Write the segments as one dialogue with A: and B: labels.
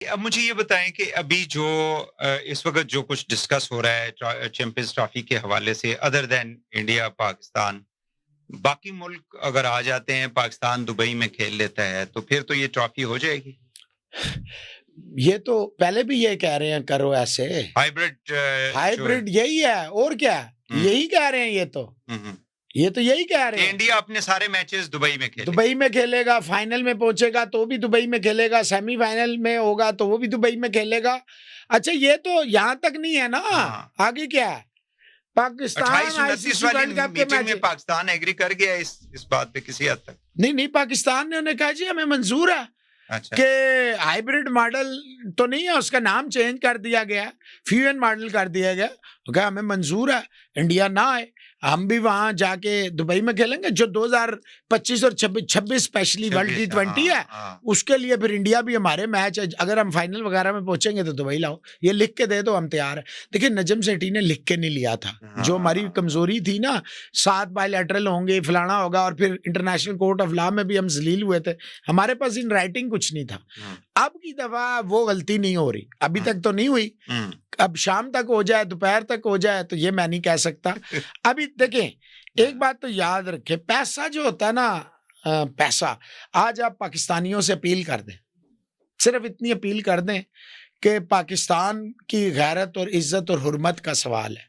A: अब मुझे ये बताएं कि अभी जो इस वक्त जो कुछ डिस्कस हो रहा है चैंपियंस ट्रॉफी के हवाले से, अदर देन इंडिया पाकिस्तान, बाकी मुल्क अगर आ जाते हैं, पाकिस्तान दुबई में खेल लेता है, तो फिर तो ये ट्रॉफी हो जाएगी।
B: ये तो पहले भी ये कह रहे हैं करो ऐसे,
A: हाइब्रिड
B: हाइब्रिड यही है और क्या, यही कह रहे हैं ये तो यही कह रहे हैं।
A: इंडिया अपने सारे मैचेस दुबई में खेलेगा,
B: दुबई में खेलेगा, फाइनल में पहुंचेगा तो भी दुबई में खेलेगा, सेमीफाइनल में होगा तो वो भी दुबई में खेलेगा। अच्छा, ये तो यहाँ तक नहीं है ना, आगे क्या है? पाकिस्तान
A: 28-29 वाली मीटिंग में पाकिस्तान एग्री कर गया इस बात पे किसी हद तक?
B: नहीं, पाकिस्तान ने उन्हें कहा जी हमें मंजूर है।
A: अच्छा।
B: कि हाइब्रिड मॉडल तो नहीं है, उसका नाम चेंज कर दिया गया, फ्यूजन मॉडल कर दिया गया, तो क्या हमें मंजूर है, इंडिया ना आए, हम भी वहां जाके दुबई में खेलेंगे। जो 2025 और 26 स्पेशली वर्ल्ड T20 है, उसके लिए फिर इंडिया भी हमारे मैच है, अगर हम फाइनल वगैरह में पहुंचेंगे तो दुबई लाओ, ये लिख के दे दो, हम तैयार है। देखिए, नजम सेठी ने लिख के नहीं लिया था, जो हमारी कमजोरी थी ना, 7 बायलैटरल होंगे, फलाना होगा, और फिर इंटरनेशनल कोर्ट ऑफ लॉ में भी हम जलील हुए थे, हमारे पास इन राइटिंग कुछ नहीं था। अब की दफा वो गलती नहीं हो रही, अभी तक तो नहीं हुई, अब शाम तक हो जाए, दोपहर तक हो जाए, तो ये मैं नहीं कह सकता। अभी देखें, एक बात तो याद रखें, पैसा जो होता है ना, पैसा, आज आप पाकिस्तानियों से अपील कर दें, सिर्फ इतनी अपील कर दें कि पाकिस्तान की गैरत और इज्जत और हुर्मत का सवाल है,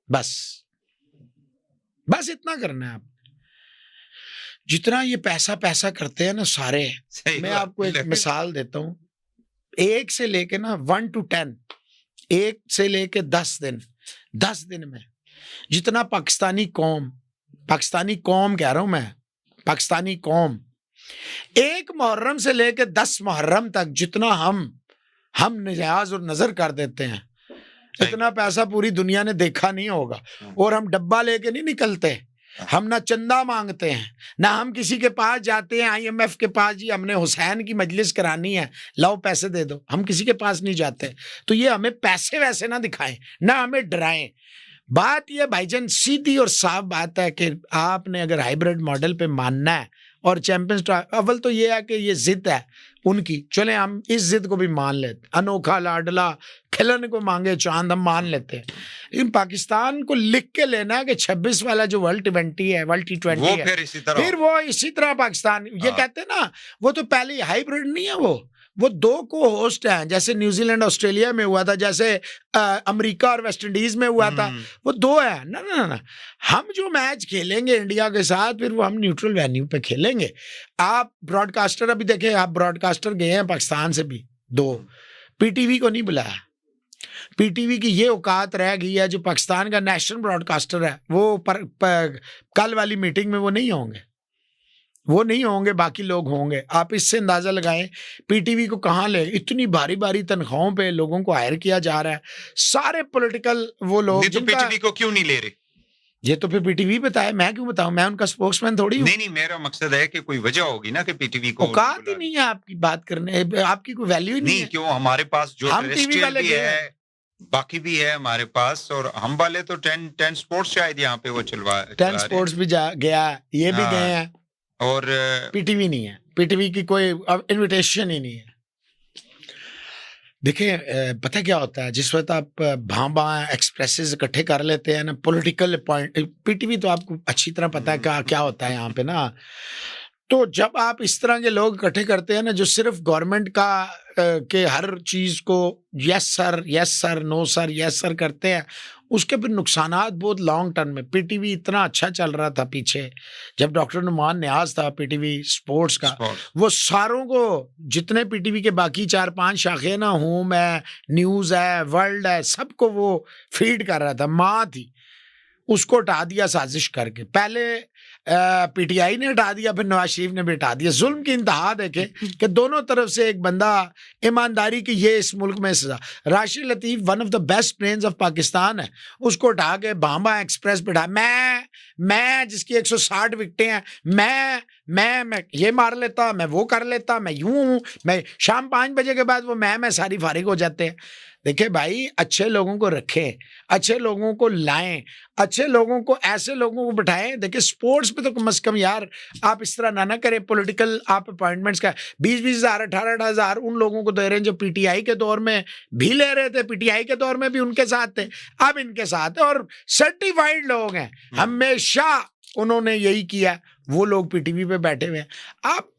B: बस इतना करना है आप। जितना ये पैसा करते हैं ना सारे, मैं आपको एक मिसाल देता हूं, 1 से लेके ना 1 to 10, 1 से लेके 10 दिन, 10 दिन में जितना पाकिस्तानी कौम कह रहा हूं मैं, पाकिस्तानी कौम 1 मुहर्रम से लेके 10 मुहर्रम तक जितना हम नियाज और नजर कर देते हैं, इतना पैसा पूरी दुनिया ने देखा नहीं होगा। और हम डब्बा लेके नहीं निकलते, हम ना चंदा मांगते हैं, ना हम किसी के पास जाते हैं IMF के पास, जी हमने हुसैन की मजलिस करानी है, लाओ पैसे दे दो, हम किसी के पास नहीं जाते। तो ये हमें पैसे वैसे ना दिखाएं, ना हमें डराएं। बात ये भाईजान सीधी और साफ बात है कि आपने अगर हाइब्रिड मॉडल पे मानना है, और चैंपियंस अव्वल तो ये है कि ये जिद है उनकी, चले हम इस जिद को भी मान लेते, अनोखा लाडला खिलन को मांगे चांद, हम मान लेते हैं। लेकिन पाकिस्तान को लिख के लेना है कि 26 वाला जो वर्ल्ड T20 है, वर्ल्ड T20 है, फिर वो इसी तरह पाकिस्तान, ये कहते हैं ना, वो तो पहले हाइब्रिड नहीं है, वो 2 को होस्ट हैं, जैसे न्यूजीलैंड ऑस्ट्रेलिया में हुआ था, जैसे अमेरिका और वेस्ट इंडीज में हुआ था, वो 2 है ना। हम जो मैच खेलेंगे इंडिया के साथ, फिर वो हम न्यूट्रल वेन्यू पे खेलेंगे। आप ब्रॉडकास्टर अभी देखें, आप ब्रॉडकास्टर गए हैं पाकिस्तान से भी 2, PTV को नहीं बुलाया। PTV की ये औकात रह गई है, जो पाकिस्तान का नेशनल ब्रॉडकास्टर है, वो कल वाली मीटिंग में वो नहीं होंगे, बाकी लोग होंगे। आप इससे अंदाजा लगाएं PTV को कहाँ ले, इतनी भारी तनख्वाहों पे लोगों को हायर किया जा रहा है, सारे पॉलिटिकल वो लोग।
A: तो PTV को क्यों नहीं ले रहे?
B: ये तो फिर PTV बताए, मैं क्यों बताऊं, मैं उनका स्पोक्समैन थोड़ी हूं।
A: नहीं, मेरा मकसद है कि कोई वजह होगी ना कि PTV को
B: औकात ही नहीं है आपकी बात करने, आपकी कोई वैल्यू ही नहीं है।
A: क्यों, हमारे पास जो टेरेस्ट्रियल भी है, बाकी भी है हमारे पास, और हम वाले तो 10 स्पोर्ट्स शायद यहाँ पे वो
B: 10 स्पोर्ट्स भी गया, ये भी गए हैं, और PTV नहीं है, PTV की कोई इनविटेशन ही नहीं है। देखिए, पता क्या होता है, जिस वक्त आप भांबा एक्सप्रेसेस इकट्ठे कर लेते हैं ना, पॉलिटिकल पॉइंट, PTV तो आपको अच्छी तरह पता है क्या होता है यहाँ पे ना। तो जब आप इस तरह के लोग इकट्ठे करते हैं ना, जो सिर्फ गवर्नमेंट का के हर चीज को yes sir no sir yes sir करते हैं, उसके फिर नुकसानात बहुत लॉन्ग टर्म में। PTV इतना अच्छा चल रहा था पीछे, जब डॉक्टर नुमान नियाज था PTV स्पोर्ट्स का, वो सारों को, जितने PTV के बाकी 4-5 शाखे ना, होम है, न्यूज़ है, वर्ल्ड है, सबको वो फीड कर रहा था, माँ थी। उसको हटा दिया साजिश करके, पहले PTI ने हटा दिया, फिर नवाज शरीफ ने भी हटा दिया। जुल्म की इंतहा देखे कि दोनों तरफ से एक बंदा, ईमानदारी की ये इस मुल्क में सजा। Rashid Latif one of the best brains of Pakistan है, उसको उठा के भांबा एक्सप्रेस पे उठा, मैं जिसकी 160 विकेटें हैं, मैं ये मार लेता, मैं वो कर लेता, मैं यूं हूं, मैं शाम 5 बजे के बाद वो मैं सारी फारिग हो जाते हैं। देखिए भाई, अच्छे लोगों को रखें, अच्छे लोगों को लाएं, अच्छे लोगों को, ऐसे लोगों को बिठाएं। देखिए स्पोर्ट्स में तो कम से कम यार आप इस तरह ना करें। पॉलिटिकल आप अपॉइंटमेंट्स का 20-20 हज़ार 18-18 हज़ार उन लोगों को दे रहे हैं जो पीटीआई के दौर में भी ले रहे थे, पीटीआई के दौर में भी उनके साथ थे, अब इनके साथ है, और सर्टिफाइड लोग हैं, हमेशा उन्होंने यही किया। वो लोग पीटीवी पे बैठे हुए हैं। आप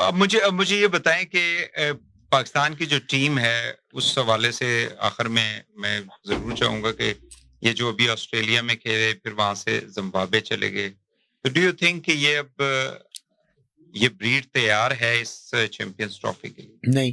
A: अब मुझे ये बताएं कि पाकिस्तान की जो टीम है उस हवाले से आखिर में मैं जरूर चाहूंगा कि ये जो अभी ऑस्ट्रेलिया में खेले, फिर वहां से जिम्बाब्वे चले गए, तो डू यू थिंक कि ये अब ये ब्रीड तैयार है इस चैंपियंस ट्रॉफी के लिए?
B: नहीं,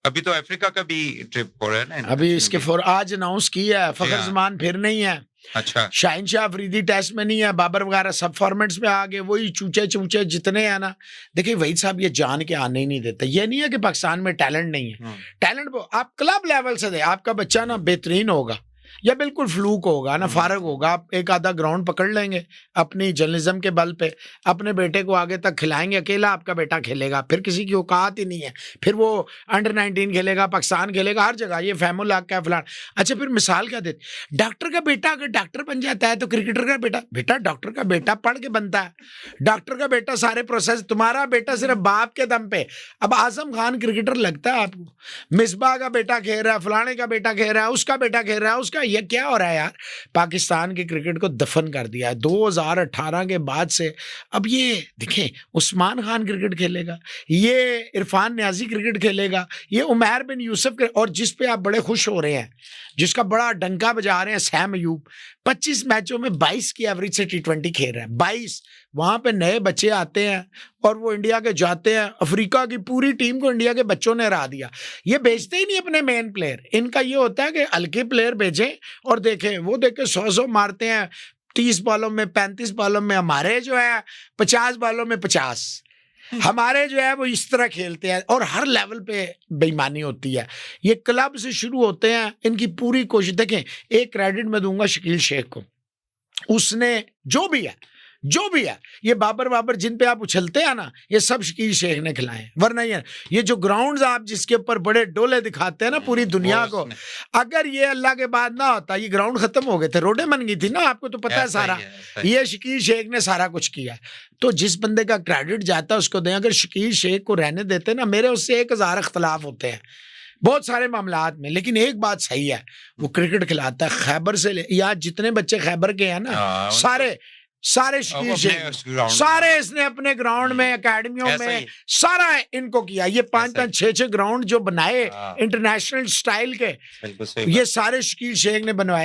A: अभी तो अफ्रीका का भी ट्रिप हो रहा है ना,
B: अभी इसके आज अनाउंस किया है। फखर जमान फिर नहीं है,
A: अच्छा,
B: शाहीन शाह अफरीदी टेस्ट में नहीं है, बाबर वगैरह सब फॉर्मेट्स में आ गए, वही चूचे जितने हैं ना। देखिए वहीद साहब ये जान के आने ही नहीं देते। ये नहीं है कि पाकिस्तान में टैलेंट नहीं है, टैलेंट आप क्लब लेवल से दे, आपका बच्चा ना बेहतरीन होगा या बिल्कुल फ्लूक होगा ना, फारग होगा, आप एक आधा ग्राउंड पकड़ लेंगे अपनी जर्नलिज्म के बल पे, अपने बेटे को आगे तक खिलाएंगे, अकेला आपका बेटा खेलेगा, फिर किसी की औकात ही नहीं है, फिर वो अंडर 19 खेलेगा, पाकिस्तान खेलेगा, हर जगह। ये फैमुल हक का फलान। अच्छा, फिर मिसाल क्या देते, डॉक्टर का बेटा अगर डॉक्टर बन जाता है तो क्रिकेटर का बेटा डॉक्टर का बेटा पढ़ के बनता है, डॉक्टर का बेटा सारे प्रोसेस, तुम्हारा बेटा सिर्फ बाप के दम पे। अब आजम खान क्रिकेटर लगता है आपको? मिसबा का बेटा खेल रहा है, फलाने का बेटा खेल रहा है, उसका बेटा खेल रहा है, उसका, ये क्या हो रहा है यार? पाकिस्तान के क्रिकेट को दफन कर दिया है 2018 के बाद से। अब ये देखें, उस्मान खान क्रिकेट खेलेगा, ये इरफान न्याजी क्रिकेट खेलेगा, ये उमैर बिन यूसुफ, और जिस पे आप बड़े खुश हो रहे हैं, जिसका बड़ा डंका बजा रहे हैं, सैम अयूब 25 मैचों में 22 की एवरेज से T20 खेल रहा है, 22। वहां पे नए बच्चे आते हैं और वो इंडिया के जाते हैं, अफ्रीका की पूरी टीम को इंडिया के बच्चों ने हरा दिया। ये भेजते ही नहीं अपने मेन प्लेयर, इनका ये होता है कि हल्के प्लेयर भेजें और देखें, वो देखें 100 मारते हैं 30 बॉलों में, 35 बॉलों में। हमारे जो है 50 बॉलों में 50, हमारे जो है वो इस तरह खेलते हैं, और हर लेवल पे बेईमानी होती है। ये क्लब से शुरू होते हैं, इनकी पूरी कोशिश। देखें, एक क्रेडिट मैं दूंगा शकील शेख को, उसने जो भी है, ये बाबर जिन पे आप उछलते हैं ना, ये सब शकील शेख ने खिलाए। वरना ये जो ग्राउंड्स आप जिसके ऊपर बड़े डोले दिखाते हैं ना पूरी दुनिया को, अगर ये अल्लाह के बाद ना होता, ये ग्राउंड खत्म हो गए थे, रोडें बन गई थी ना, आपको तो पता है सारा। ये शकील शेख ने सारा कुछ किया। तो जिस बंदे का क्रेडिट जाता है उसको दें। अगर शकील शेख को रहने देते ना, मेरे उससे 1000 इख्तलाफ होते हैं बहुत सारे मामलात में, लेकिन एक बात सही है, वो क्रिकेट खिलाता है। खैबर से या जितने बच्चे खैबर के हैं ना, सारे शकील शेख, सारे इसने अपने ग्राउंड में, एकेडमियों में सारा इनको किया। ये 5-5 6-6 ग्राउंड जो बनाए इंटरनेशनल स्टाइल के, ये सारे शकील शेख ने बनवाए।